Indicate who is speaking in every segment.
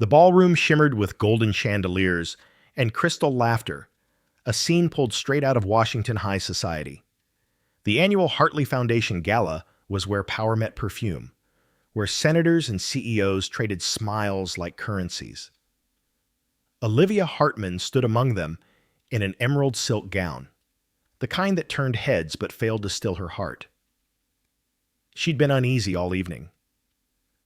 Speaker 1: The ballroom shimmered with golden chandeliers and crystal laughter, a scene pulled straight out of Washington high society. The annual Hartley Foundation Gala was where power met perfume, where senators and CEOs traded smiles like currencies. Olivia Hartman stood among them in an emerald silk gown, the kind that turned heads but failed to still her heart. She'd been uneasy all evening.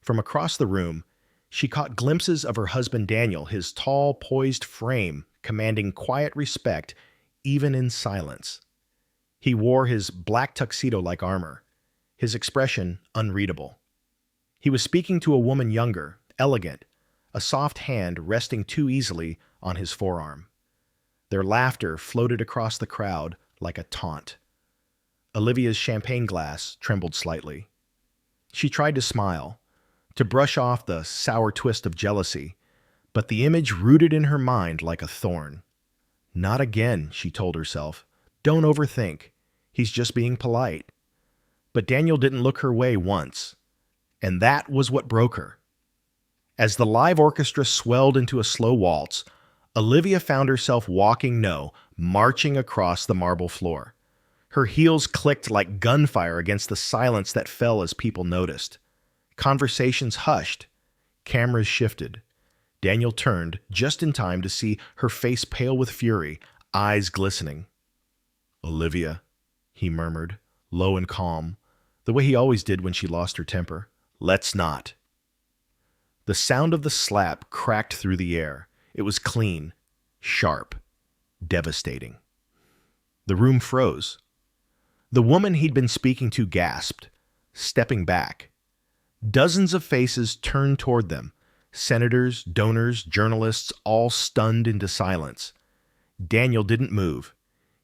Speaker 1: From across the room, she caught glimpses of her husband Daniel, his tall, poised frame commanding quiet respect even in silence. He wore his black tuxedo-like armor, his expression unreadable. He was speaking to a woman younger, elegant, a soft hand resting too easily on his forearm. Their laughter floated across the crowd like a taunt. Olivia's champagne glass trembled slightly. She tried to smile, to brush off the sour twist of jealousy, but the image rooted in her mind like a thorn. Not again, she told herself. Don't overthink. He's just being polite. But Daniel didn't look her way once, and that was what broke her. As the live orchestra swelled into a slow waltz, Olivia found herself marching across the marble floor. Her heels clicked like gunfire against the silence that fell as people noticed. Conversations hushed. Cameras shifted. Daniel turned just in time to see her face pale with fury, eyes glistening. "Olivia," he murmured, low and calm, the way he always did when she lost her temper. "Let's not." The sound of the slap cracked through the air. It was clean, sharp, devastating. The room froze. The woman he'd been speaking to gasped, stepping back. Dozens of faces turned toward them, senators, donors, journalists, all stunned into silence. Daniel didn't move.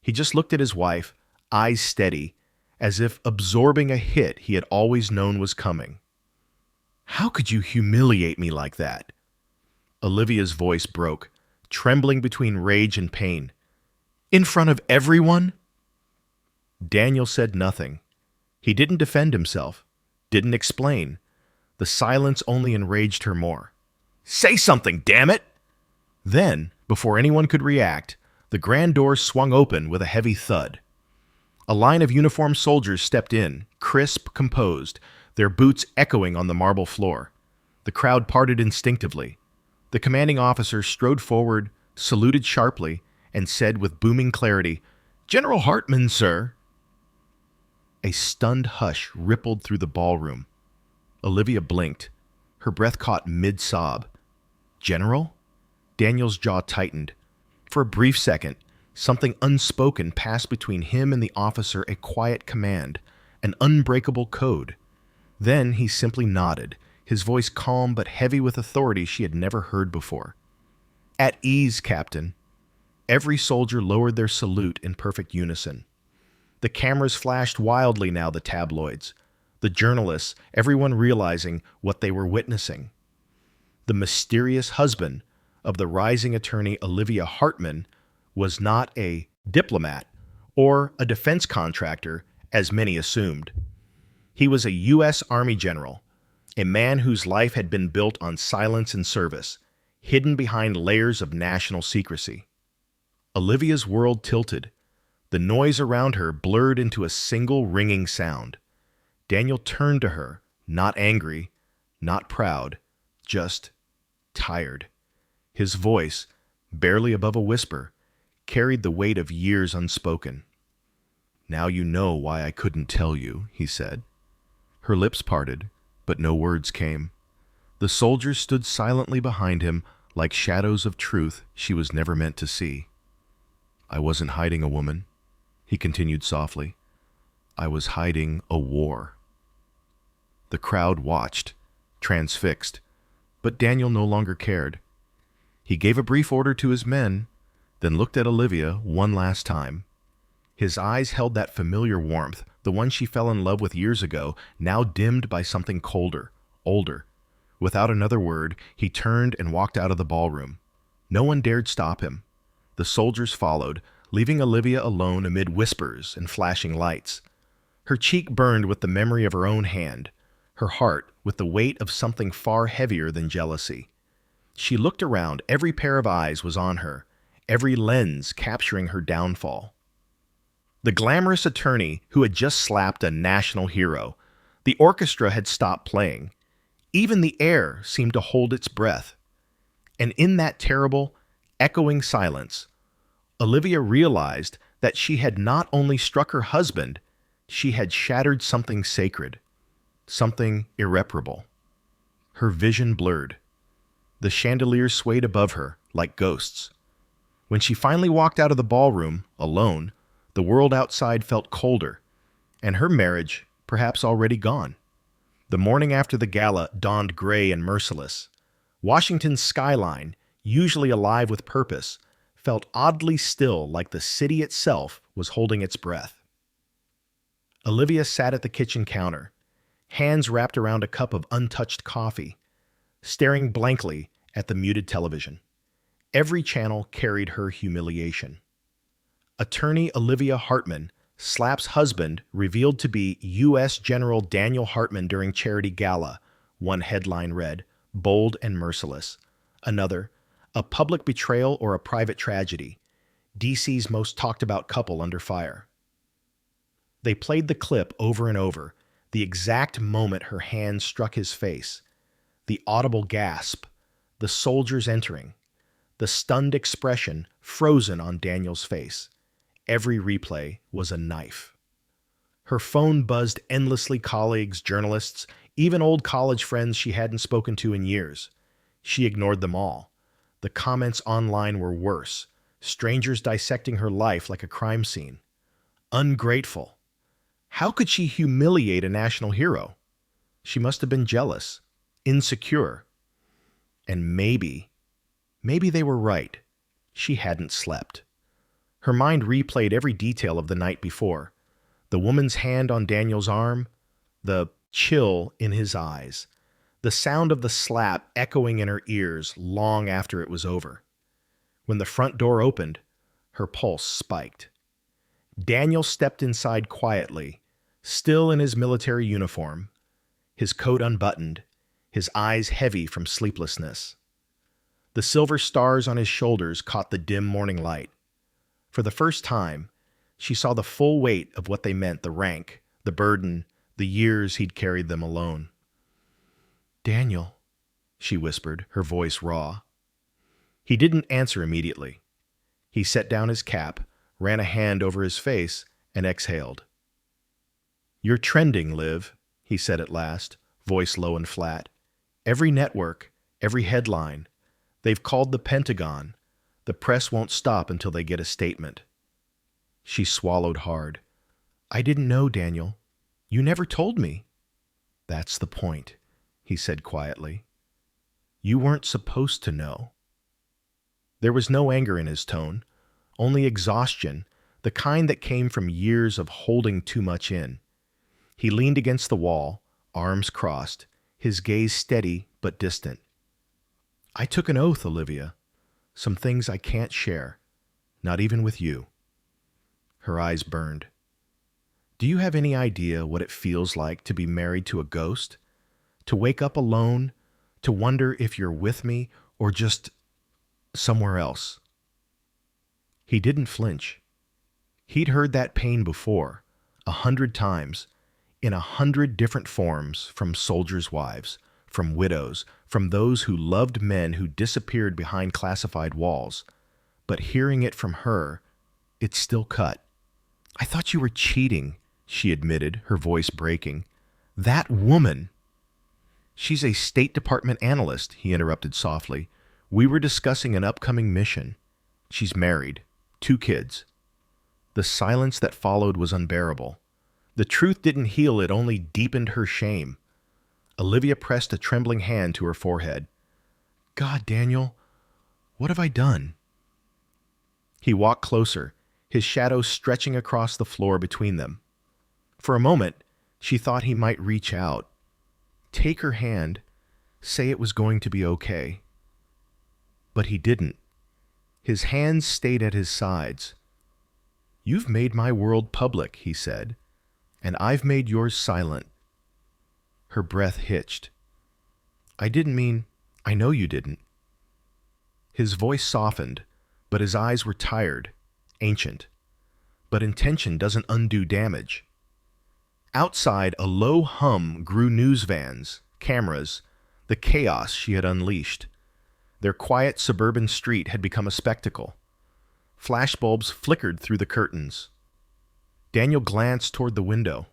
Speaker 1: He just looked at his wife, eyes steady, as if absorbing a hit he had always known was coming. "How could you humiliate me like that?" Olivia's voice broke, trembling between rage and pain. "In front of everyone?" Daniel said nothing. He didn't defend himself, didn't explain. The silence only enraged her more. "Say something, damn it!" Then, before anyone could react, the grand doors swung open with a heavy thud. A line of uniformed soldiers stepped in, crisp, composed, their boots echoing on the marble floor. The crowd parted instinctively. The commanding officer strode forward, saluted sharply, and said with booming clarity, "General Hartman, sir." A stunned hush rippled through the ballroom. Olivia blinked. Her breath caught mid-sob. "General?" Daniel's jaw tightened. For a brief second, something unspoken passed between him and the officer, a quiet command, an unbreakable code. Then he simply nodded, his voice calm but heavy with authority she had never heard before. "At ease, Captain." Every soldier lowered their salute in perfect unison. The cameras flashed wildly now, the tabloids, the journalists, everyone realizing what they were witnessing. The mysterious husband of the rising attorney Olivia Hartman was not a diplomat or a defense contractor, as many assumed. He was a U.S. Army general, a man whose life had been built on silence and service, hidden behind layers of national secrecy. Olivia's world tilted. The noise around her blurred into a single ringing sound. Daniel turned to her, not angry, not proud, just tired. His voice, barely above a whisper, carried the weight of years unspoken. "Now you know why I couldn't tell you," he said. Her lips parted, but no words came. The soldiers stood silently behind him, like shadows of truth she was never meant to see. "I wasn't hiding a woman," he continued softly. "I was hiding a war." The crowd watched, transfixed, but Daniel no longer cared. He gave a brief order to his men, then looked at Olivia one last time. His eyes held that familiar warmth, the one she fell in love with years ago, now dimmed by something colder, older. Without another word, he turned and walked out of the ballroom. No one dared stop him. The soldiers followed, leaving Olivia alone amid whispers and flashing lights. Her cheek burned with the memory of her own hand, her heart with the weight of something far heavier than jealousy. She looked around. Every pair of eyes was on her, every lens capturing her downfall. The glamorous attorney who had just slapped a national hero. The orchestra had stopped playing. Even the air seemed to hold its breath. And in that terrible, echoing silence, Olivia realized that she had not only struck her husband, she had shattered something sacred, something irreparable. Her vision blurred. The chandeliers swayed above her like ghosts. When she finally walked out of the ballroom, alone, the world outside felt colder, and her marriage perhaps already gone. The morning after the gala dawned gray and merciless. Washington's skyline, usually alive with purpose, felt oddly still, like the city itself was holding its breath. Olivia sat at the kitchen counter, hands wrapped around a cup of untouched coffee, staring blankly at the muted television. Every channel carried her humiliation. Attorney Olivia Hartman, slaps husband, revealed to be U.S. General Daniel Hartman during charity gala. One headline read, "Bold and merciless." Another, "A public betrayal or a private tragedy. D.C.'s most talked about couple under fire." They played the clip over and over, the exact moment her hand struck his face, the audible gasp, the soldiers entering, the stunned expression frozen on Daniel's face. Every replay was a knife. Her phone buzzed endlessly, colleagues, journalists, even old college friends she hadn't spoken to in years. She ignored them all. The comments online were worse, strangers dissecting her life like a crime scene. Ungrateful. How could she humiliate a national hero? She must have been jealous, insecure. And maybe they were right. She hadn't slept. Her mind replayed every detail of the night before. The woman's hand on Daniel's arm, the chill in his eyes, the sound of the slap echoing in her ears long after it was over. When the front door opened, her pulse spiked. Daniel stepped inside quietly, still in his military uniform, his coat unbuttoned, his eyes heavy from sleeplessness. The silver stars on his shoulders caught the dim morning light. For the first time, she saw the full weight of what they meant, the rank, the burden, the years he'd carried them alone. "Daniel," she whispered, her voice raw. He didn't answer immediately. He set down his cap, ran a hand over his face, and exhaled. "You're trending, Liv," he said at last, voice low and flat. "Every network, every headline. They've called the Pentagon. The press won't stop until they get a statement." She swallowed hard. "I didn't know, Daniel. You never told me." "That's the point," he said quietly. "You weren't supposed to know." There was no anger in his tone, only exhaustion, the kind that came from years of holding too much in. He leaned against the wall, arms crossed, his gaze steady but distant. "I took an oath, Olivia. Some things I can't share, not even with you." Her eyes burned. "Do you have any idea what it feels like to be married to a ghost? To wake up alone, to wonder if you're with me or just somewhere else?" He didn't flinch. He'd heard that pain before, 100 times, in 100 different forms, from soldiers' wives, from widows, from those who loved men who disappeared behind classified walls. But hearing it from her, it still cut. "I thought you were cheating," she admitted, her voice breaking. "That woman—" "She's a State Department analyst," he interrupted softly. "We were discussing an upcoming mission. She's married, 2 kids." The silence that followed was unbearable. The truth didn't heal, it only deepened her shame. Olivia pressed a trembling hand to her forehead. "God, Daniel, what have I done?" He walked closer, his shadow stretching across the floor between them. For a moment, she thought he might reach out, take her hand, say it was going to be okay. But he didn't. His hands stayed at his sides. "You've made my world public," he said, "and I've made yours silent." Her breath hitched. "I didn't mean, I know you didn't." His voice softened, but his eyes were tired, ancient. But intention doesn't undo damage. Outside, a low hum grew news vans, cameras, the chaos she had unleashed. Their quiet suburban street had become a spectacle. Flashbulbs flickered through the curtains. Daniel glanced toward the window.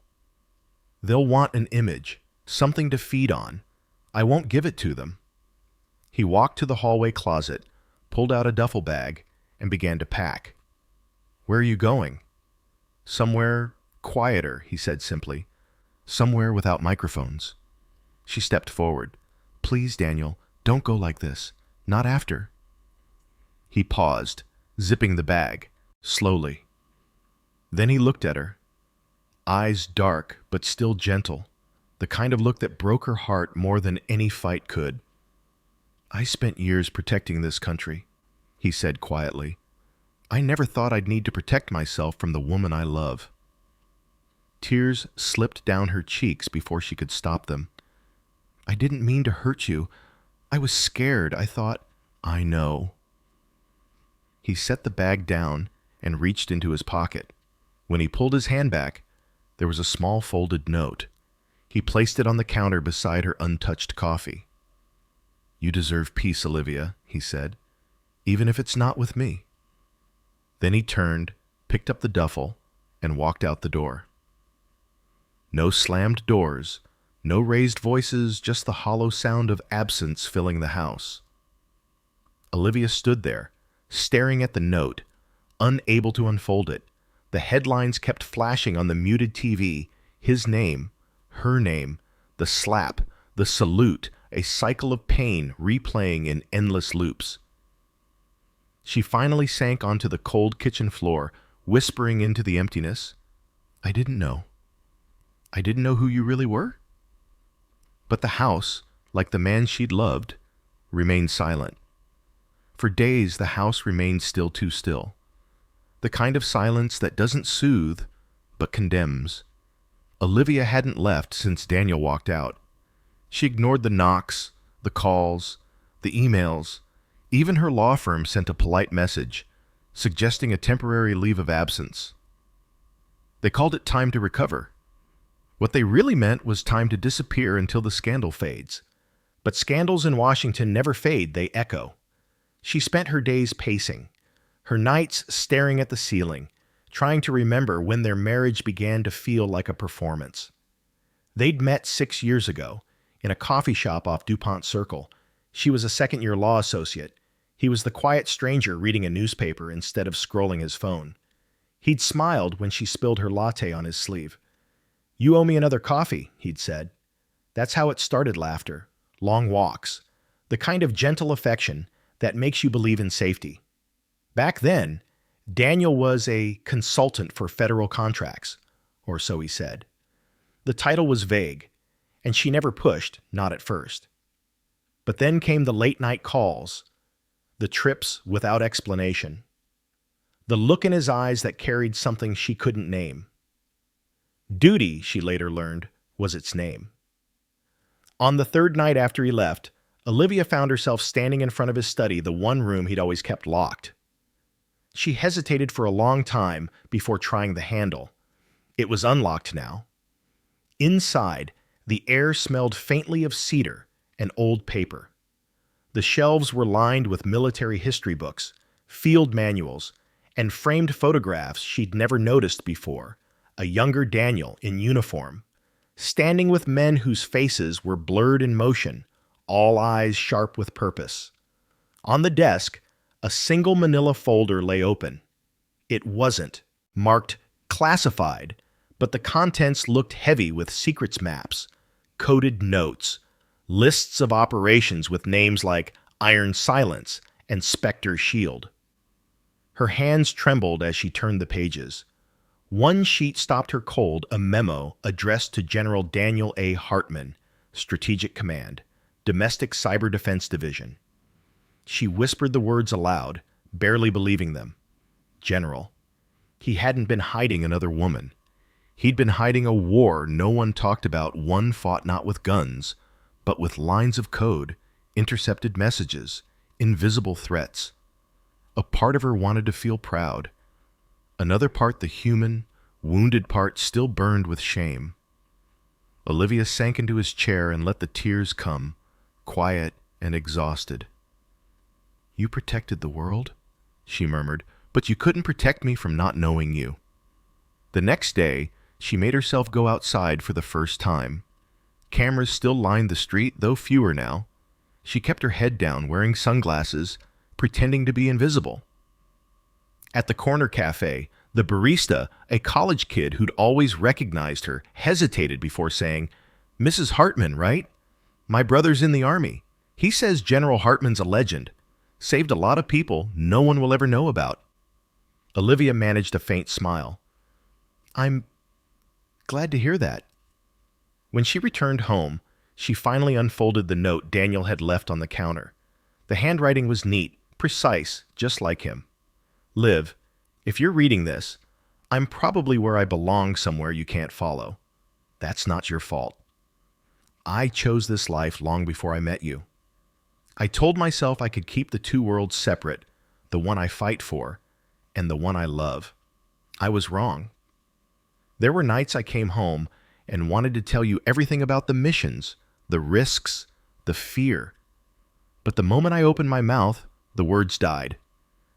Speaker 1: They'll want an image, something to feed on. I won't give it to them. He walked to the hallway closet, pulled out a duffel bag, and began to pack. Where are you going? Somewhere quieter, he said simply. Somewhere without microphones. She stepped forward. Please, Daniel, don't go like this. Not after. He paused, zipping the bag, slowly. Then he looked at her. Eyes dark, but still gentle. The kind of look that broke her heart more than any fight could. I spent years protecting this country, he said quietly. I never thought I'd need to protect myself from the woman I love. Tears slipped down her cheeks before she could stop them. I didn't mean to hurt you. I was scared. I thought, I know. He set the bag down and reached into his pocket. When he pulled his hand back, there was a small folded note. He placed it on the counter beside her untouched coffee. You deserve peace, Olivia, he said, even if it's not with me. Then he turned, picked up the duffel, and walked out the door. No slammed doors, no raised voices, just the hollow sound of absence filling the house. Olivia stood there, staring at the note, unable to unfold it. The headlines kept flashing on the muted TV, his name, her name, the slap, the salute, a cycle of pain replaying in endless loops. She finally sank onto the cold kitchen floor, whispering into the emptiness, I didn't know. I didn't know who you really were. But the house, like the man she'd loved, remained silent. For days, the house remained still too still. The kind of silence that doesn't soothe, but condemns. Olivia hadn't left since Daniel walked out. She ignored the knocks, the calls, the emails. Even her law firm sent a polite message, suggesting a temporary leave of absence. They called it time to recover. What they really meant was time to disappear until the scandal fades. But scandals in Washington never fade, they echo. She spent her days pacing, her nights staring at the ceiling, trying to remember when their marriage began to feel like a performance. They'd met 6 years ago, in a coffee shop off DuPont Circle. She was a second-year law associate. He was the quiet stranger reading a newspaper instead of scrolling his phone. He'd smiled when she spilled her latte on his sleeve. You owe me another coffee, he'd said. That's how it started, laughter, long walks, the kind of gentle affection that makes you believe in safety. Back then, Daniel was a consultant for federal contracts, or so he said. The title was vague, and she never pushed, not at first. But then came the late-night calls, the trips without explanation, the look in his eyes that carried something she couldn't name. Duty, she later learned, was its name. On the third night after he left, Olivia found herself standing in front of his study, the one room he'd always kept locked. She hesitated for a long time before trying the handle. It was unlocked now. Inside, the air smelled faintly of cedar and old paper. The shelves were lined with military history books, field manuals, and framed photographs she'd never noticed before. A younger Daniel in uniform, standing with men whose faces were blurred in motion, all eyes sharp with purpose. On the desk, a single manila folder lay open. It wasn't marked classified, but the contents looked heavy with secrets maps, coded notes, lists of operations with names like Iron Silence and Spectre Shield. Her hands trembled as she turned the pages. One sheet stopped her cold, a memo addressed to General Daniel Hartman, Strategic Command, Domestic Cyber Defense Division. She whispered the words aloud, barely believing them. General. He hadn't been hiding another woman. He'd been hiding a war no one talked about, one fought not with guns, but with lines of code, intercepted messages, invisible threats. A part of her wanted to feel proud. Another part, the human, wounded part, still burned with shame. Olivia sank into his chair and let the tears come, quiet and exhausted. "You protected the world," she murmured, "but you couldn't protect me from not knowing you." The next day, she made herself go outside for the first time. Cameras still lined the street, though fewer now. She kept her head down, wearing sunglasses, pretending to be invisible. At the corner cafe, the barista, a college kid who'd always recognized her, hesitated before saying, "Mrs. Hartman, right? My brother's in the Army. He says General Hartman's a legend. Saved a lot of people no one will ever know about." Olivia managed a faint smile. "I'm glad to hear that." When she returned home, she finally unfolded the note Daniel had left on the counter. The handwriting was neat, precise, just like him. "Liv, if you're reading this, I'm probably where I belong somewhere you can't follow. That's not your fault. I chose this life long before I met you. I told myself I could keep the two worlds separate, the one I fight for and the one I love. I was wrong. There were nights I came home and wanted to tell you everything about the missions, the risks, the fear. But the moment I opened my mouth, the words died.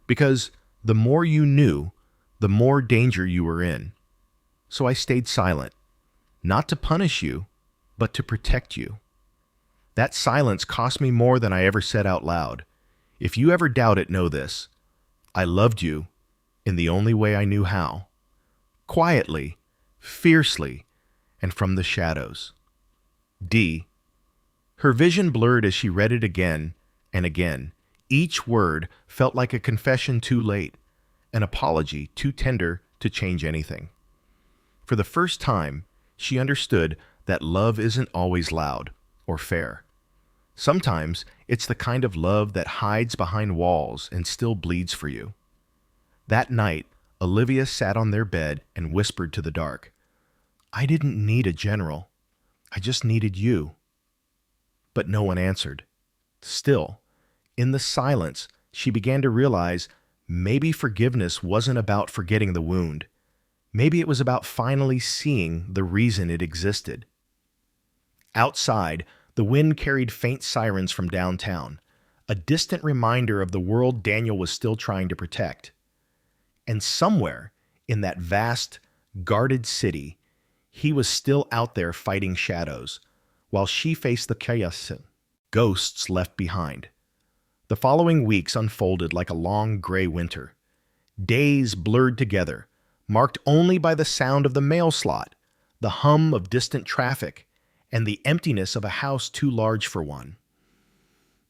Speaker 1: Because the more you knew, the more danger you were in. So I stayed silent, not to punish you, but to protect you. That silence cost me more than I ever said out loud. If you ever doubt it, know this. I loved you in the only way I knew how. Quietly, fiercely, and from the shadows. D." Her vision blurred as she read it again and again. Each word felt like a confession too late, an apology too tender to change anything. For the first time, she understood that love isn't always loud or fair. Sometimes it's the kind of love that hides behind walls and still bleeds for you. That night, Olivia sat on their bed and whispered to the dark, "I didn't need a general. I just needed you." But no one answered. Still, in the silence, she began to realize maybe forgiveness wasn't about forgetting the wound. Maybe it was about finally seeing the reason it existed. Outside, the wind carried faint sirens from downtown, a distant reminder of the world Daniel was still trying to protect. And somewhere in that vast, guarded city, he was still out there fighting shadows, while she faced the chaos, ghosts left behind. The following weeks unfolded like a long gray winter. Days blurred together, marked only by the sound of the mail slot, the hum of distant traffic, and the emptiness of a house too large for one.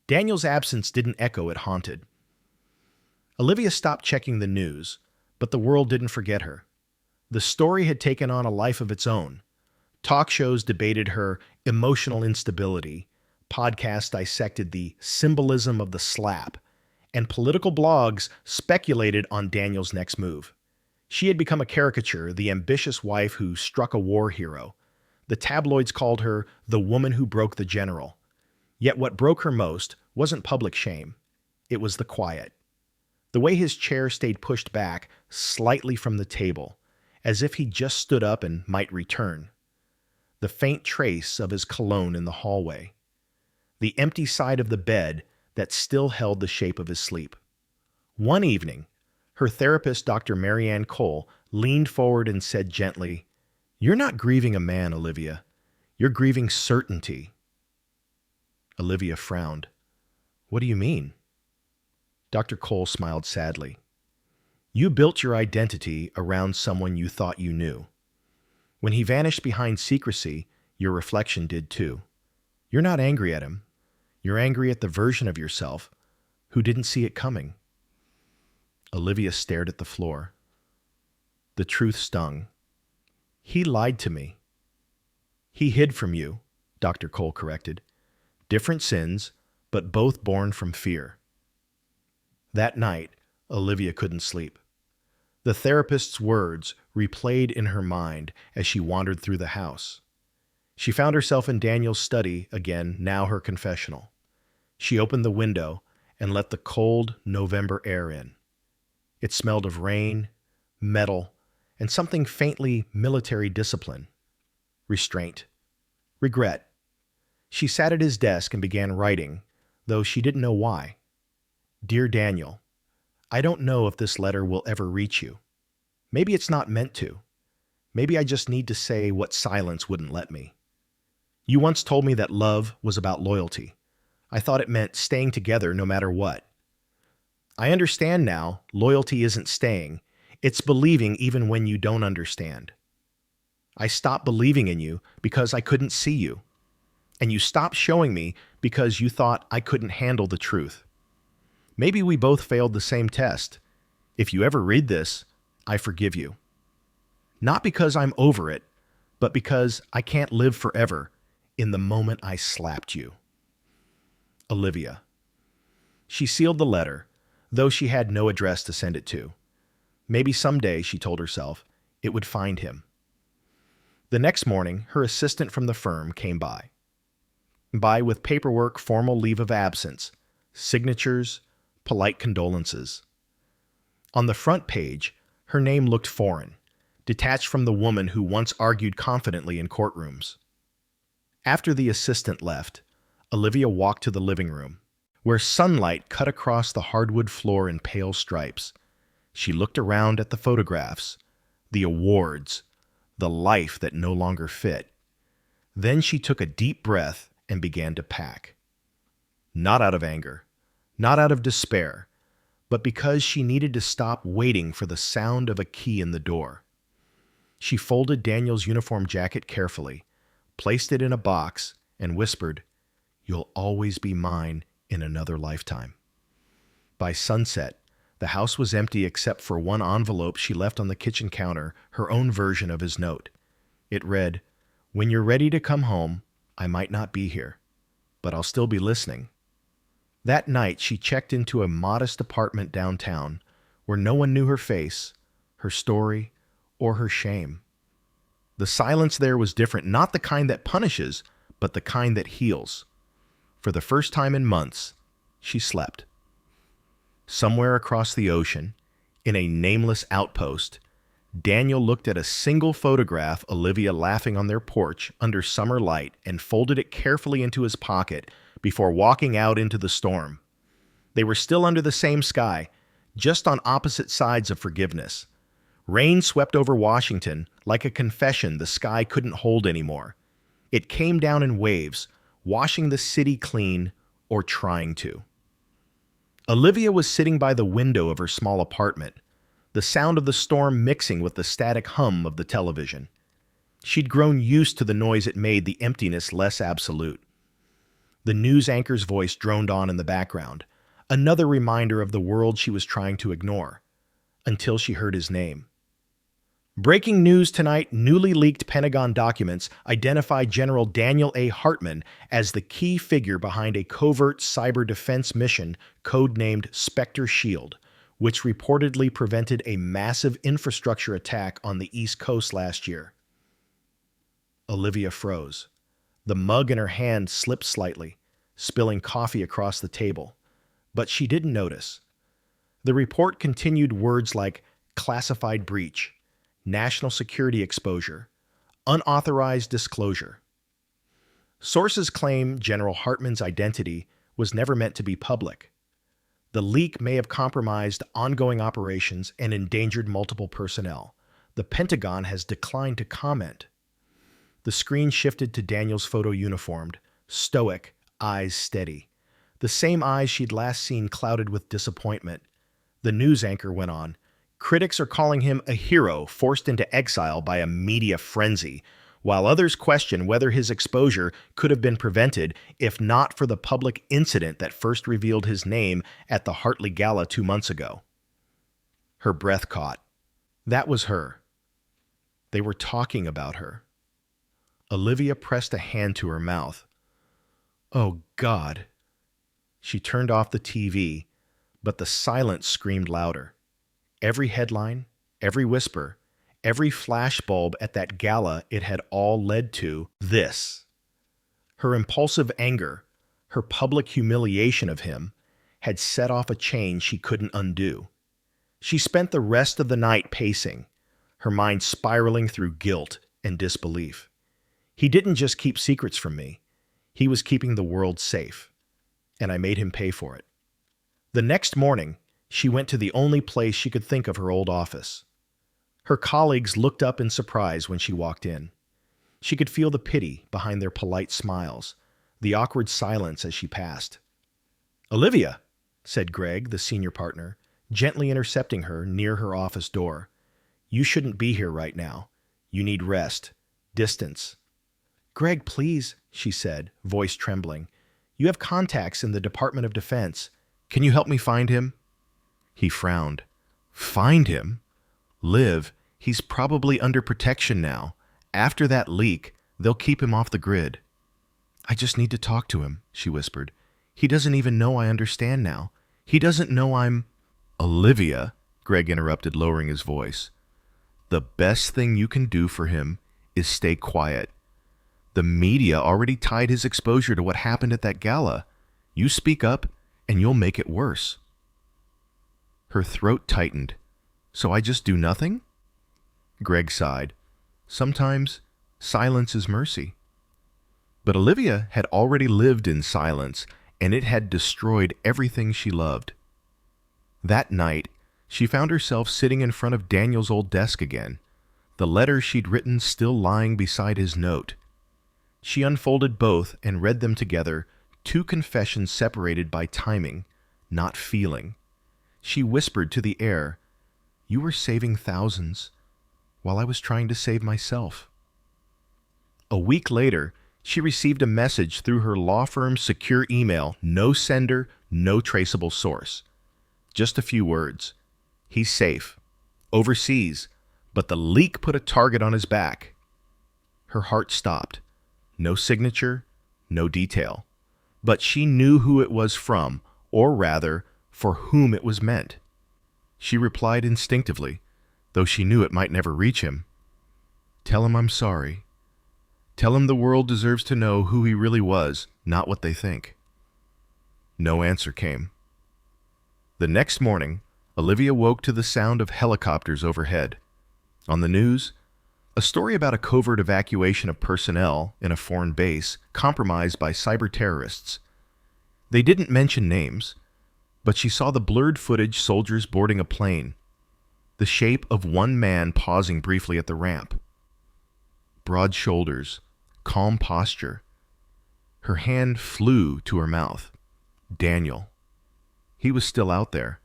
Speaker 1: Daniel's absence didn't echo, it haunted. Olivia stopped checking the news, but the world didn't forget her. The story had taken on a life of its own. Talk shows debated her emotional instability, podcasts dissected the symbolism of the slap, and political blogs speculated on Daniel's next move. She had become a caricature, the ambitious wife who struck a war hero. The tabloids called her the woman who broke the general. Yet what broke her most wasn't public shame. It was the quiet. The way his chair stayed pushed back slightly from the table, as if he just stood up and might return. The faint trace of his cologne in the hallway. The empty side of the bed that still held the shape of his sleep. One evening, her therapist, Dr. Marianne Cole, leaned forward and said gently, "You're not grieving a man, Olivia. You're grieving certainty." Olivia frowned. "What do you mean?" Dr. Cole smiled sadly. "You built your identity around someone you thought you knew. When he vanished behind secrecy, your reflection did too. You're not angry at him. You're angry at the version of yourself who didn't see it coming." Olivia stared at the floor. The truth stung. "He lied to me." "He hid from you," Dr. Cole corrected. "Different sins, but both born from fear." That night, Olivia couldn't sleep. The therapist's words replayed in her mind as she wandered through the house. She found herself in Daniel's study again, now her confessional. She opened the window and let the cold November air in. It smelled of rain, metal, and something faintly military discipline, restraint, regret. She sat at his desk and began writing, though she didn't know why. Dear Daniel, I don't know if this letter will ever reach you. Maybe it's not meant to. Maybe I just need to say what silence wouldn't let me. You once told me that love was about loyalty. I thought it meant staying together no matter what. I understand now, loyalty isn't staying. It's believing even when you don't understand. I stopped believing in you because I couldn't see you. And you stopped showing me because you thought I couldn't handle the truth. Maybe we both failed the same test. If you ever read this, I forgive you. Not because I'm over it, but because I can't live forever in the moment I slapped you. Olivia. She sealed the letter, though she had no address to send it to. Maybe someday, she told herself, it would find him. The next morning, her assistant from the firm came by. By with paperwork, formal leave of absence, signatures, polite condolences. On the front page, her name looked foreign, detached from the woman who once argued confidently in courtrooms. After the assistant left, Olivia walked to the living room, where sunlight cut across the hardwood floor in pale stripes. She looked around at the photographs, the awards, the life that no longer fit. Then she took a deep breath and began to pack. Not out of anger, not out of despair, but because she needed to stop waiting for the sound of a key in the door. She folded Daniel's uniform jacket carefully, placed it in a box, and whispered, "You'll always be mine in another lifetime." By sunset, the house was empty except for one envelope she left on the kitchen counter, her own version of his note. It read, "When you're ready to come home, I might not be here, but I'll still be listening." That night, she checked into a modest apartment downtown where no one knew her face, her story, or her shame. The silence there was different, not the kind that punishes, but the kind that heals. For the first time in months, she slept. Somewhere across the ocean, in a nameless outpost, Daniel looked at a single photograph Olivia laughing on their porch under summer light and folded it carefully into his pocket before walking out into the storm. They were still under the same sky, just on opposite sides of forgiveness. Rain swept over Washington like a confession the sky couldn't hold anymore. It came down in waves, washing the city clean, or trying to. Olivia was sitting by the window of her small apartment, the sound of the storm mixing with the static hum of the television. She'd grown used to the noise it made the emptiness less absolute. The news anchor's voice droned on in the background, another reminder of the world she was trying to ignore, until she heard his name. Breaking news tonight, newly leaked Pentagon documents identify General Daniel A. Hartman as the key figure behind a covert cyber defense mission codenamed Spectre Shield, which reportedly prevented a massive infrastructure attack on the East Coast last year. Olivia froze. The mug in her hand slipped slightly, spilling coffee across the table, but she didn't notice. The report continued words like classified breach, national security exposure, unauthorized disclosure. Sources claim General Hartman's identity was never meant to be public. The leak may have compromised ongoing operations and endangered multiple personnel. The Pentagon has declined to comment. The screen shifted to Daniel's photo uniformed, stoic, eyes steady. The same eyes she'd last seen clouded with disappointment. The news anchor went on, "Critics are calling him a hero forced into exile by a media frenzy, while others question whether his exposure could have been prevented if not for the public incident that first revealed his name at the Hartley Gala 2 months ago." Her breath caught. That was her. They were talking about her. Olivia pressed a hand to her mouth. Oh, God. She turned off the TV, but the silence screamed louder. Every headline, every whisper, every flashbulb at that gala, it had all led to this. Her impulsive anger, her public humiliation of him, had set off a chain she couldn't undo. She spent the rest of the night pacing, her mind spiraling through guilt and disbelief. He didn't just keep secrets from me. He was keeping the world safe, and I made him pay for it. The next morning, she went to the only place she could think of her old office. Her colleagues looked up in surprise when she walked in. She could feel the pity behind their polite smiles, the awkward silence as she passed. "Olivia," said Greg, the senior partner, gently intercepting her near her office door. "You shouldn't be here right now. You need rest, distance." "Greg, please," she said, voice trembling. "You have contacts in the Department of Defense. Can you help me find him?" He frowned. "Find him? Liv, he's probably under protection now. After that leak, they'll keep him off the grid." "I just need to talk to him," she whispered. "He doesn't even know I understand now. He doesn't know I'm—" "Olivia," Greg interrupted, lowering his voice. "The best thing you can do for him is stay quiet. The media already tied his exposure to what happened at that gala. You speak up, and you'll make it worse." Her throat tightened. "So I just do nothing?" Greg sighed. "Sometimes silence is mercy." But Olivia had already lived in silence, and it had destroyed everything she loved. That night, she found herself sitting in front of Daniel's old desk again, the letter she'd written still lying beside his note. She unfolded both and read them together, two confessions separated by timing, not feeling. She whispered to the air, "You were saving thousands, while I was trying to save myself." A week later, she received a message through her law firm's secure email, no sender, no traceable source. Just a few words. "He's safe. Overseas, but the leak put a target on his back." Her heart stopped. No signature, no detail. But she knew who it was from, or rather, for whom it was meant. She replied instinctively, though she knew it might never reach him. "Tell him I'm sorry. Tell him the world deserves to know who he really was, not what they think." No answer came. The next morning, Olivia woke to the sound of helicopters overhead. On the news, a story about a covert evacuation of personnel in a foreign base compromised by cyber terrorists. They didn't mention names, but she saw the blurred footage soldiers boarding a plane, the shape of one man pausing briefly at the ramp. Broad shoulders, calm posture. Her hand flew to her mouth. Daniel. He was still out there,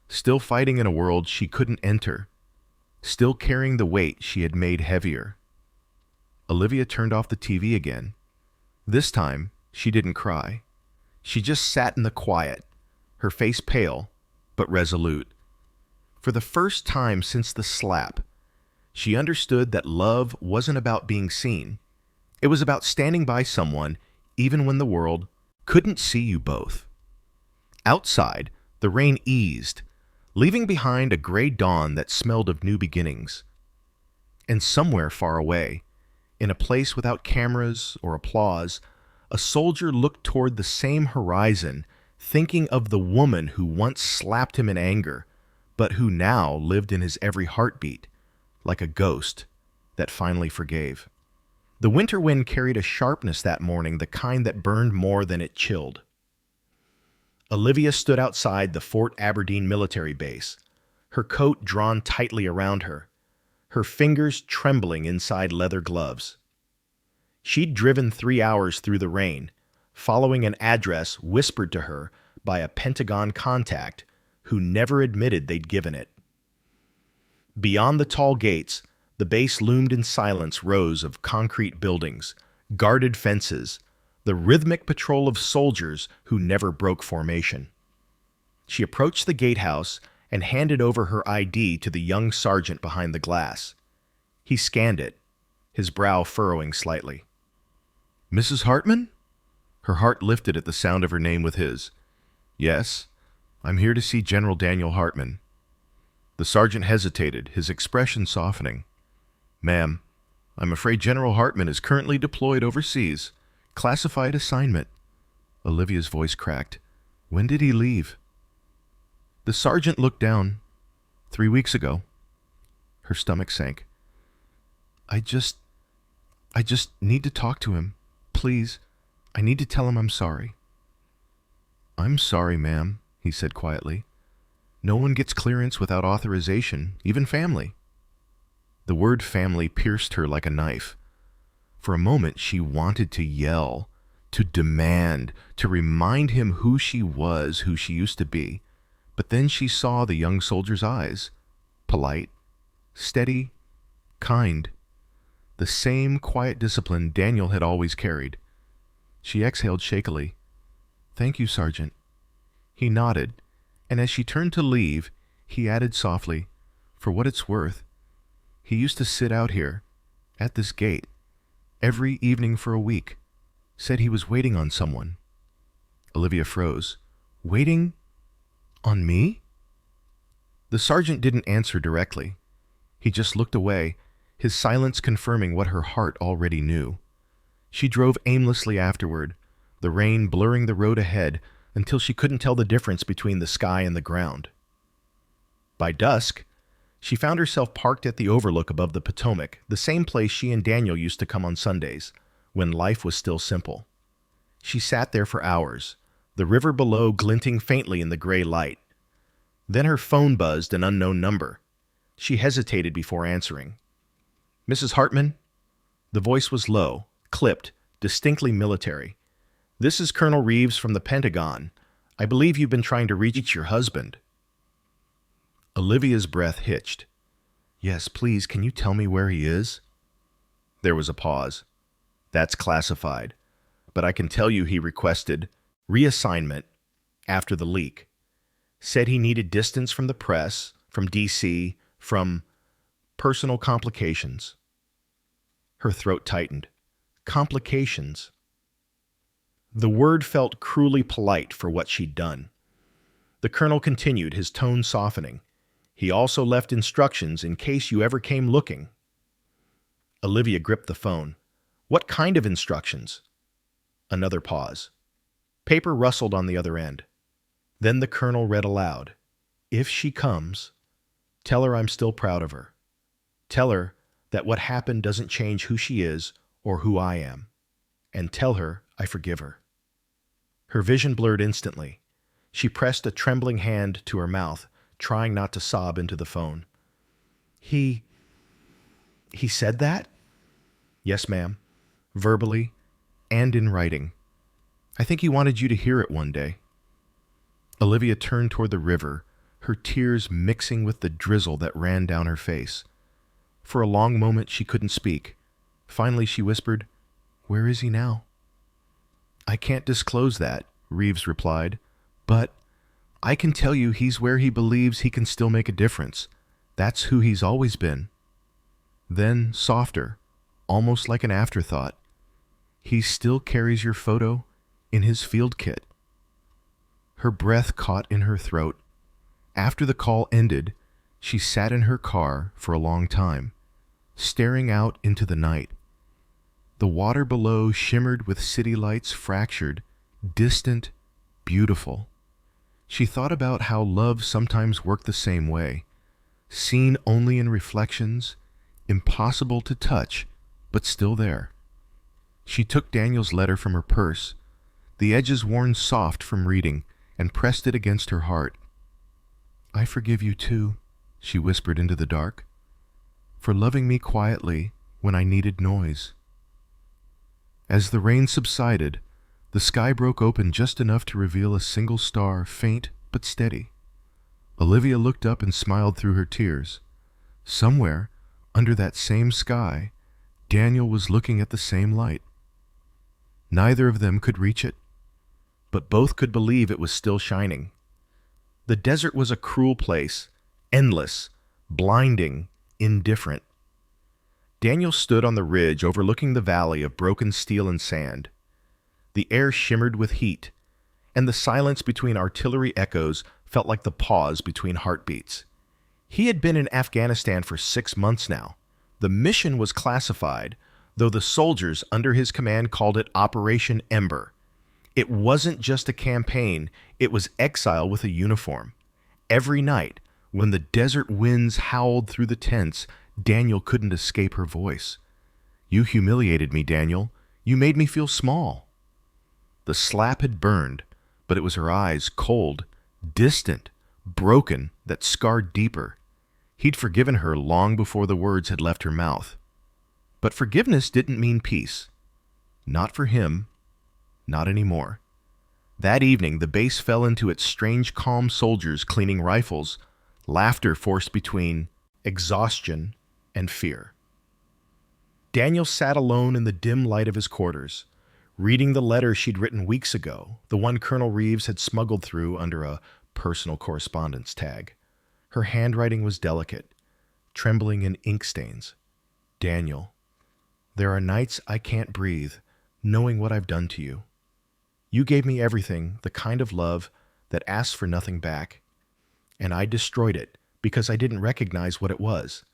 Speaker 1: still fighting in a world she couldn't enter, still carrying the weight she had made heavier. Olivia turned off the TV again. This time, she didn't cry. She just sat in the quiet, her face pale, but resolute. For the first time since the slap, she understood that love wasn't about being seen. It was about standing by someone even when the world couldn't see you both. Outside, the rain eased, leaving behind a gray dawn that smelled of new beginnings. And somewhere far away, in a place without cameras or applause, a soldier looked toward the same horizon, thinking of the woman who once slapped him in anger, but who now lived in his every heartbeat, like a ghost that finally forgave. The winter wind carried a sharpness that morning, the kind that burned more than it chilled. Olivia stood outside the Fort Aberdeen military base, her coat drawn tightly around her, her fingers trembling inside leather gloves. She'd driven 3 hours through the rain, following an address whispered to her by a Pentagon contact who never admitted they'd given it. Beyond the tall gates, the base loomed in silence, rows of concrete buildings, guarded fences, the rhythmic patrol of soldiers who never broke formation. She approached the gatehouse and handed over her ID to the young sergeant behind the glass. He scanned it, his brow furrowing slightly. "Mrs. Hartman?" Her heart lifted at the sound of her name with his. "Yes, I'm here to see General Daniel Hartman." The sergeant hesitated, his expression softening. "Ma'am, I'm afraid General Hartman is currently deployed overseas. Classified assignment." Olivia's voice cracked.
Speaker 2: When did he leave? The sergeant looked down. 3 weeks ago. Her stomach sank. I just need to talk to him. Please. I need to tell him I'm sorry. I'm sorry, ma'am, he said quietly. No one gets clearance without authorization, even family. The word family pierced her like a knife. For a moment, she wanted to yell, to demand, to remind him who she was, who she used to be. But then she saw the young soldier's eyes, polite, steady, kind, the same quiet discipline Daniel had always carried. She exhaled shakily. Thank you, Sergeant. He nodded, and as she turned to leave, he added softly, for what it's worth, he used to sit out here, at this gate, every evening for a week. Said he was waiting on someone. Olivia froze. Waiting on me? The sergeant didn't answer directly. He just looked away, his silence confirming what her heart already knew. She drove aimlessly afterward, the rain blurring the road ahead until she couldn't tell the difference between the sky and the ground. By dusk, she found herself parked at the overlook above the Potomac, the same place she and Daniel used to come on Sundays, when life was still simple. She sat there for hours, the river below glinting faintly in the gray light. Then her phone buzzed an unknown number. She hesitated before answering. Mrs. Hartman? The voice was low, clipped, distinctly military. This is Colonel Reeves from the Pentagon. I believe you've been trying to reach your husband. Olivia's breath hitched. Yes, please, can you tell me where he is? There was a pause. That's classified, but I can tell you he requested reassignment after the leak. Said he needed distance from the press, from D.C., from personal complications. Her throat tightened. Complications. The word felt cruelly polite for what she'd done. The colonel continued, his tone softening. He also left instructions in case you ever came looking. Olivia gripped the phone. What kind of instructions? Another pause. Paper rustled on the other end. Then the colonel read aloud. If she comes, tell her I'm still proud of her. Tell her that what happened doesn't change who she is or who I am. And tell her I forgive her. Her vision blurred instantly. She pressed a trembling hand to her mouth, trying not to sob into the phone. He said that? Yes, ma'am. Verbally and in writing. I think he wanted you to hear it one day. Olivia turned toward the river, her tears mixing with the drizzle that ran down her face. For a long moment she couldn't speak. Finally she whispered, Where is he now? I can't disclose that, Reeves replied, but I can tell you he's where he believes he can still make a difference. That's who he's always been. Then, softer, almost like an afterthought, he still carries your photo in his field kit. Her breath caught in her throat. After the call ended, she sat in her car for a long time, staring out into the night. The water below shimmered with city lights, fractured, distant, beautiful. She thought about how love sometimes worked the same way, seen only in reflections, impossible to touch, but still there. She took Daniel's letter from her purse, the edges worn soft from reading, and pressed it against her heart. I forgive you too, she whispered into the dark, for loving me quietly when I needed noise. As the rain subsided, the sky broke open just enough to reveal a single star, faint but steady. Olivia looked up and smiled through her tears. Somewhere, under that same sky, Daniel was looking at the same light. Neither of them could reach it, but both could believe it was still shining. The desert was a cruel place, endless, blinding, indifferent. Daniel stood on the ridge overlooking the valley of broken steel and sand. The air shimmered with heat, and the silence between artillery echoes felt like the pause between heartbeats. He had been in Afghanistan for 6 months now. The mission was classified, though the soldiers under his command called it Operation Ember. It wasn't just a campaign, it was exile with a uniform. Every night, when the desert winds howled through the tents, Daniel couldn't escape her voice. "You humiliated me, Daniel. You made me feel small." The slap had burned, but it was her eyes, cold, distant, broken, that scarred deeper. He'd forgiven her long before the words had left her mouth. But forgiveness didn't mean peace. Not for him. Not anymore. That evening, the base fell into its strange calm soldiers cleaning rifles, laughter forced between exhaustion and fear. Daniel sat alone in the dim light of his quarters, reading the letter she'd written weeks ago, the one Colonel Reeves had smuggled through under a personal correspondence tag. Her handwriting was delicate, trembling in ink stains. "Daniel, there are nights I can't breathe, knowing what I've done to you. You gave me everything, the kind of love that asks for nothing back. And I destroyed it because I didn't recognize what it was.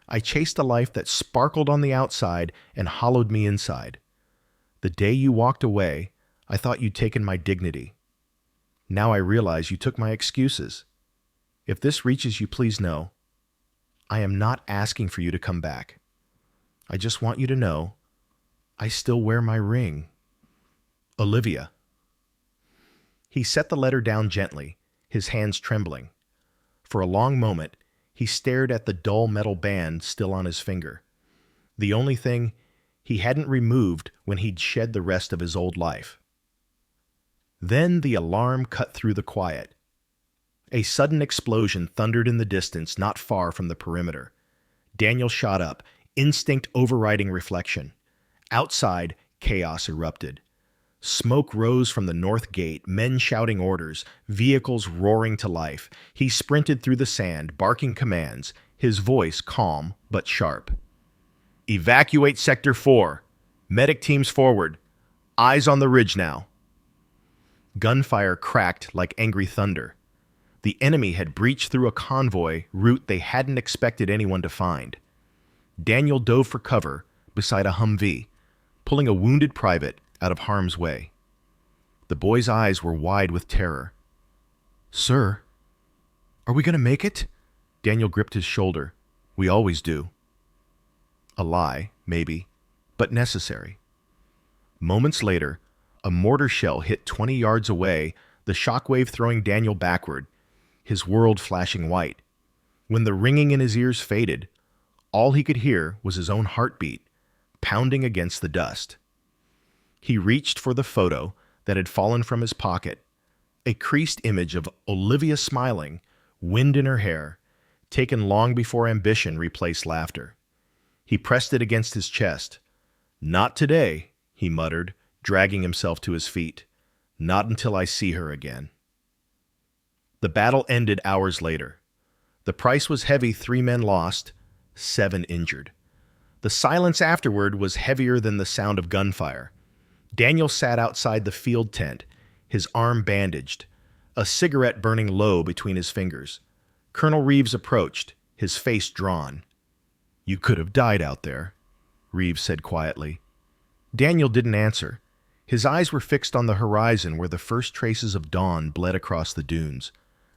Speaker 2: I chased a life that sparkled on the outside and hollowed me inside. The day you walked away, I thought you'd taken my dignity. Now I realize you took my excuses. If this reaches you, please know, I am not asking for you to come back. I just want you to know I still wear my ring. Olivia." He set the letter down gently, his hands trembling. For a long moment, he stared at the dull metal band still on his finger, the only thing he hadn't removed when he'd shed the rest of his old life. Then the alarm cut through the quiet. A sudden explosion thundered in the distance not far from the perimeter. Daniel shot up, instinct overriding reflection. Outside, chaos erupted. Smoke rose from the north gate, men shouting orders, vehicles roaring to life. He sprinted through the sand, barking commands, his voice calm but sharp. "Evacuate Sector 4. Medic teams forward. Eyes on the ridge now." Gunfire cracked like angry thunder. The enemy had breached through a convoy route they hadn't expected anyone to find. Daniel dove for cover beside a Humvee, pulling a wounded private out of harm's way. The boy's eyes were wide with terror. "Sir, are we going to make it?" Daniel gripped his shoulder. "We always do." A lie, maybe, but necessary. Moments later, a mortar shell hit 20 yards away, the shockwave throwing Daniel backward, his world flashing white. When the ringing in his ears faded, all he could hear was his own heartbeat, pounding against the dust. He reached for the photo that had fallen from his pocket, a creased image of Olivia smiling, wind in her hair, taken long before ambition replaced laughter. He pressed it against his chest. "Not today," he muttered, dragging himself to his feet. "Not until I see her again." The battle ended hours later. The price was heavy: 3 men lost, 7 injured. The silence afterward was heavier than the sound of gunfire. Daniel sat outside the field tent, his arm bandaged, a cigarette burning low between his fingers. Colonel Reeves approached, his face drawn. "You could have died out there," Reeves said quietly. Daniel didn't answer. His eyes were fixed on the horizon where the first traces of dawn bled across the dunes.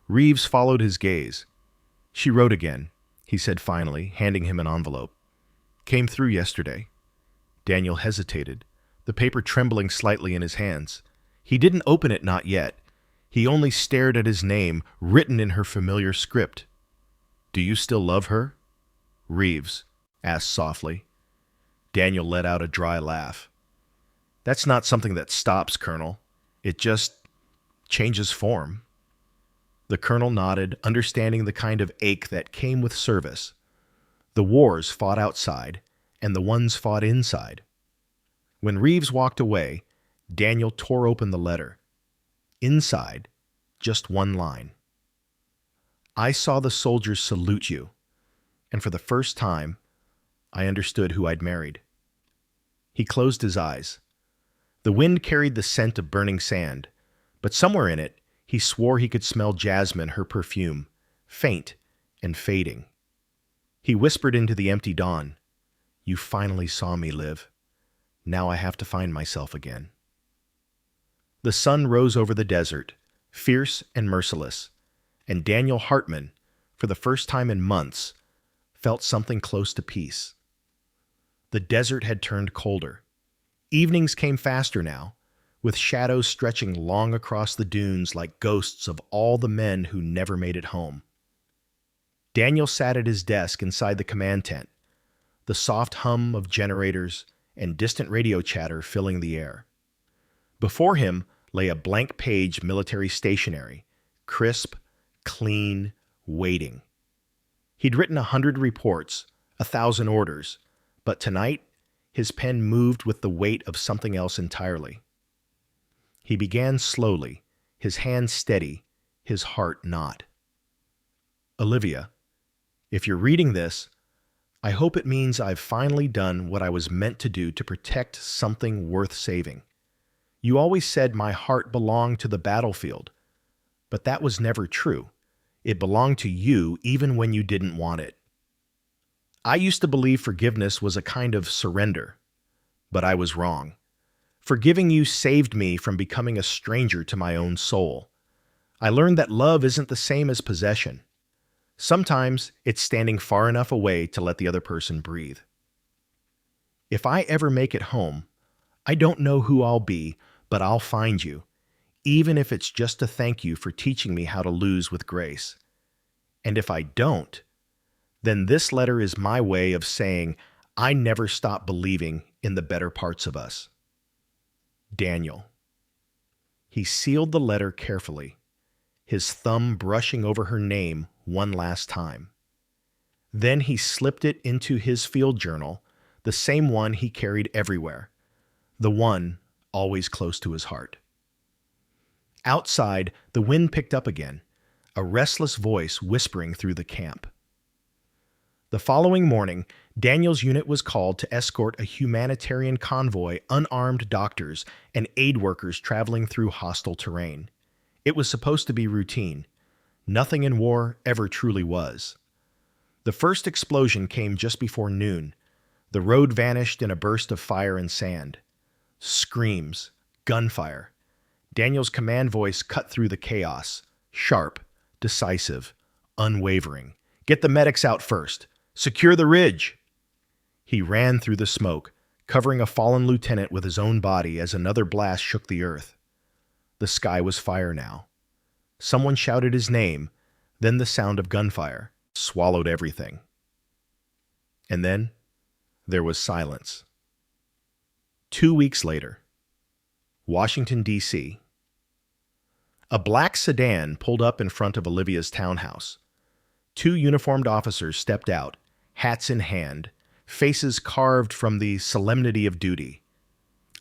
Speaker 2: Reeves followed his gaze. "She wrote again," he said finally, handing him an envelope. "Came through yesterday." Daniel hesitated, the paper trembling slightly in his hands. He didn't open it, not yet. He only stared at his name, written in her familiar script. "Do you still love her?" Reeves asked softly. Daniel let out a dry laugh. "That's not something that stops, Colonel. It just changes form." The colonel nodded, understanding the kind of ache that came with service. The wars fought outside, and the ones fought inside. When Reeves walked away, Daniel tore open the letter. Inside, just one line. "I saw the soldiers salute you, and for the first time, I understood who I'd married." He closed his eyes. The wind carried the scent of burning sand, but somewhere in it, he swore he could smell Jasmine, her perfume, faint and fading. He whispered into the empty dawn, "You finally saw me, Liv. Now I have to find myself again."
Speaker 1: The sun rose over the desert, fierce and merciless, and Daniel Hartman, for the first time in months, felt something close to peace. The desert had turned colder. Evenings came faster now, with shadows stretching long across the dunes like ghosts of all the men who never made it home. Daniel sat at his desk inside the command tent, the soft hum of generators and distant radio chatter filling the air. Before him lay a blank page military stationery, crisp, clean, waiting. He'd written 100 reports, 1,000 orders, but tonight his pen moved with the weight of something else entirely. He began slowly, his hand steady, his heart not. Olivia, if you're reading this, I hope it means I've finally done what I was meant to do to protect something worth saving. You always said my heart belonged to the battlefield, but that was never true. It belonged to you even when you didn't want it. I used to believe forgiveness was a kind of surrender, but I was wrong. Forgiving you saved me from becoming a stranger to my own soul. I learned that love isn't the same as possession. Sometimes it's standing far enough away to let the other person breathe. If I ever make it home, I don't know who I'll be, but I'll find you, even if it's just to thank you for teaching me how to lose with grace. And if I don't, then this letter is my way of saying I never stopped believing in the better parts of us. Daniel. He sealed the letter carefully, his thumb brushing over her name one last time. Then he slipped it into his field journal, the same one he carried everywhere, the one always close to his heart. Outside, the wind picked up again, a restless voice whispering through the camp. The following morning, Daniel's unit was called to escort a humanitarian convoy, unarmed doctors, and aid workers traveling through hostile terrain. It was supposed to be routine. Nothing in war ever truly was. The first explosion came just before noon. The road vanished in a burst of fire and sand. Screams, gunfire. Daniel's command voice cut through the chaos, sharp, decisive, unwavering. Get the medics out first. Secure the ridge. He ran through the smoke, covering a fallen lieutenant with his own body as another blast shook the earth. The sky was fire now. Someone shouted his name, then the sound of gunfire swallowed everything. And then there was silence. 2 weeks later, Washington, D.C. A black sedan pulled up in front of Olivia's townhouse. 2 uniformed officers stepped out, hats in hand, faces carved from the solemnity of duty.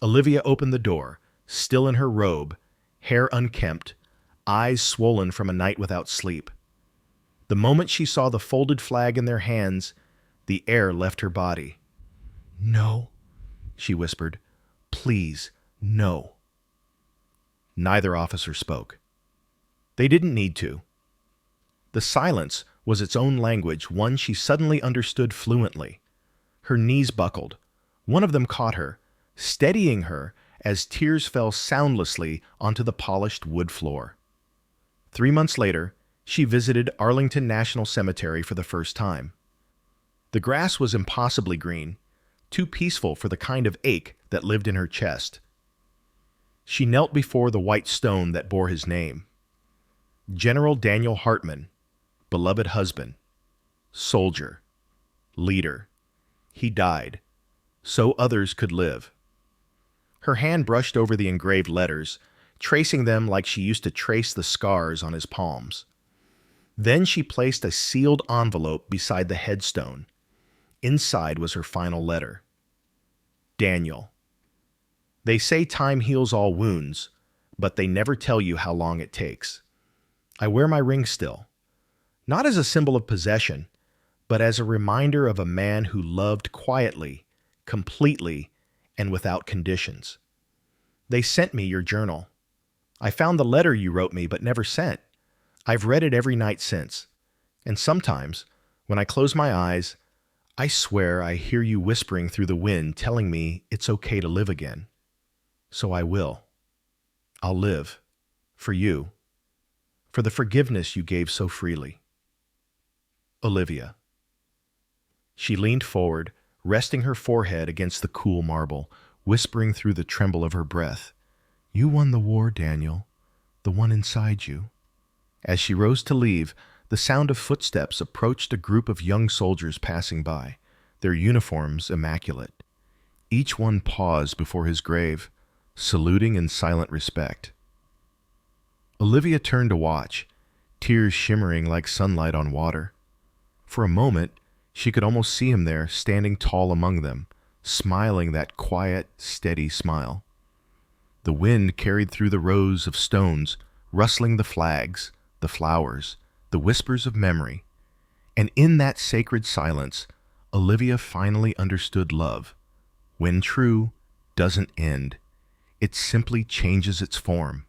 Speaker 1: Olivia opened the door, still in her robe, hair unkempt, eyes swollen from a night without sleep. The moment she saw the folded flag in their hands, the air left her body. "No," she whispered. "Please, no." Neither officer spoke. They didn't need to. The silence was its own language, one she suddenly understood fluently. Her knees buckled. One of them caught her, steadying her as tears fell soundlessly onto the polished wood floor. 3 months later, she visited Arlington National Cemetery for the first time. The grass was impossibly green, too peaceful for the kind of ache that lived in her chest. She knelt before the white stone that bore his name. General Daniel Hartman, beloved husband, soldier, leader. He died, so others could live. Her hand brushed over the engraved letters, tracing them like she used to trace the scars on his palms. Then she placed a sealed envelope beside the headstone. Inside was her final letter. Daniel. They say time heals all wounds, but they never tell you how long it takes. I wear my ring still, not as a symbol of possession, but as a reminder of a man who loved quietly, completely, and without conditions. They sent me your journal. I found the letter you wrote me but never sent. I've read it every night since, and sometimes, when I close my eyes, I swear I hear you whispering through the wind telling me it's okay to live again. So I will. I'll live. For you. For the forgiveness you gave so freely. Olivia. She leaned forward, resting her forehead against the cool marble, whispering through the tremble of her breath, "You won the war, Daniel. The one inside you." As she rose to leave, the sound of footsteps approached a group of young soldiers passing by, their uniforms immaculate. Each one paused before his grave, saluting in silent respect. Olivia turned to watch, tears shimmering like sunlight on water. For a moment, she could almost see him there, standing tall among them, smiling that quiet, steady smile. The wind carried through the rows of stones, rustling the flags, the flowers, the whispers of memory. And in that sacred silence, Olivia finally understood love. When true, doesn't end. It simply changes its form.